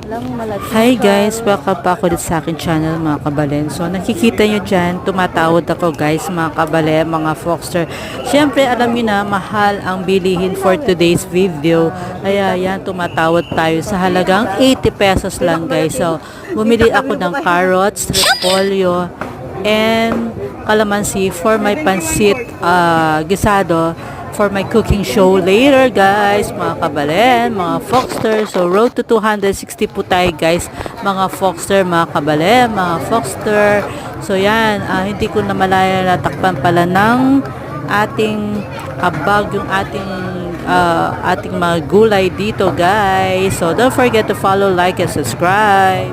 Hi guys, welcome pa ako dito sa akin channel mga kabalen. So nakikita nyo dyan, tumatawad ako guys mga kabalen, mga Foxter. Siyempre alam nyo na, mahal ang bilihin for today's video. Kaya yan, tumatawad tayo sa halagang 80 pesos lang guys. So bumili ako ng carrots, repolyo, and calamansi for my pansit gisado for my cooking show later guys, mga kabalen, mga Foxter. So road to 260 po tayo guys, mga Foxter, mga kabalen, mga Foxter. So yan, hindi ko na malaya natakpan pala ng ating bag, yung ating mga gulay dito guys. So don't forget to follow, like, and subscribe.